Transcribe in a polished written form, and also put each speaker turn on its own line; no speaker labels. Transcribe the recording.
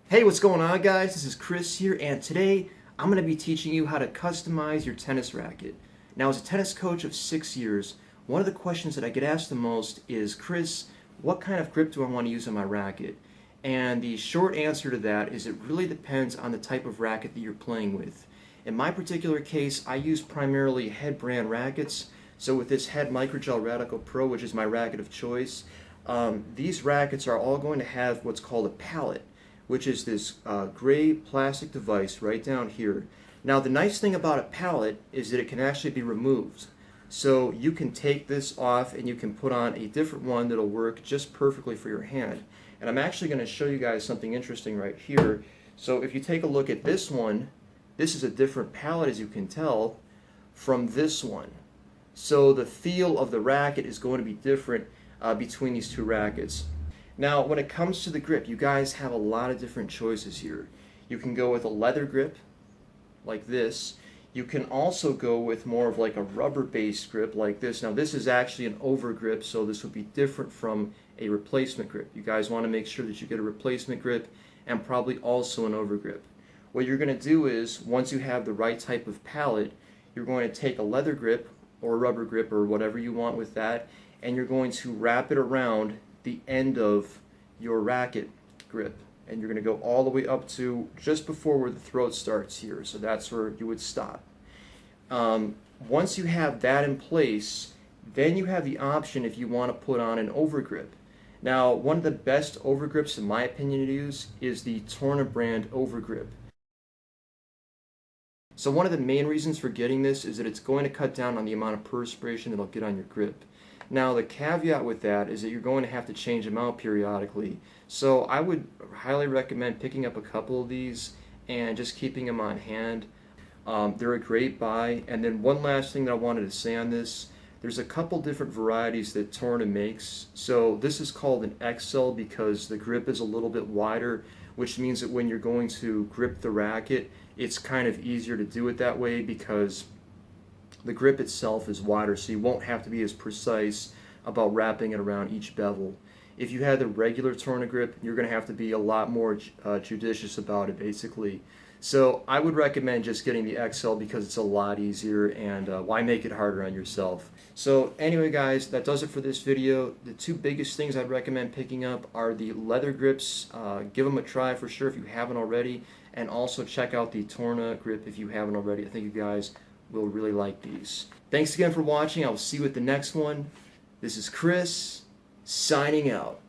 Hey, what's going on, guys? This is Chris here, and today I'm going to be teaching you how to customize your tennis racket. Now, as a tennis coach of 6 years, one of the questions that I get asked the most is, Chris, what kind of grip do I want to use on my racket? And the short answer to that is it really depends on the type of racket that you're playing with. In my particular case, I use primarily Head brand rackets. So with this Head Microgel Radical Pro, which is my racket of choice, these rackets are all going to have what's called a pallet, which is this gray plastic device right down here. Now, the nice thing about a pallet is that it can actually be removed. So you can take this off and you can put on a different one that'll work just perfectly for your hand. And I'm actually going to show you guys something interesting right here. So if you take a look at this one, this is a different pallet, as you can tell, from this one. So the feel of the racket is going to be different between these two rackets. Now, when it comes to the grip, you guys have a lot of different choices here. You can go with a leather grip, like this. You can also go with more of like a rubber-based grip, like this. Now, this is actually an overgrip, so this would be different from a replacement grip. You guys want to make sure that you get a replacement grip and probably also an overgrip. What you're going to do is, once you have the right type of pallet, you're going to take a leather grip or a rubber grip or whatever you want with that, and you're going to wrap it around the end of your racket grip, and you're going to go all the way up to just before where the throat starts here, so that's where you would stop. Once you have that in place, then you have the option if you want to put on an overgrip. Now, one of the best overgrips in my opinion to use is the Torna brand overgrip. So one of the main reasons for getting this is that it's going to cut down on the amount of perspiration that'll get on your grip. Now, the caveat with that is that you're going to have to change them out periodically. So I would highly recommend picking up a couple of these and just keeping them on hand. They're a great buy. And then one last thing that I wanted to say on this, there's a couple different varieties that Torna makes. So this is called an XL because the grip is a little bit wider, which means that when you're going to grip the racket, it's kind of easier to do it that way because the grip itself is wider, so you won't have to be as precise about wrapping it around each bevel. If you had the regular Torna grip, you're going to have to be a lot more judicious about it, basically. So I would recommend just getting the XL because it's a lot easier, and why make it harder on yourself? So anyway, guys, that does it for this video. The two biggest things I'd recommend picking up are the leather grips. Give them a try for sure if you haven't already, and also check out the Torna grip if you haven't already. I think you guys will really like these. Thanks again for watching. I will see you at the next one. This is Chris, signing out.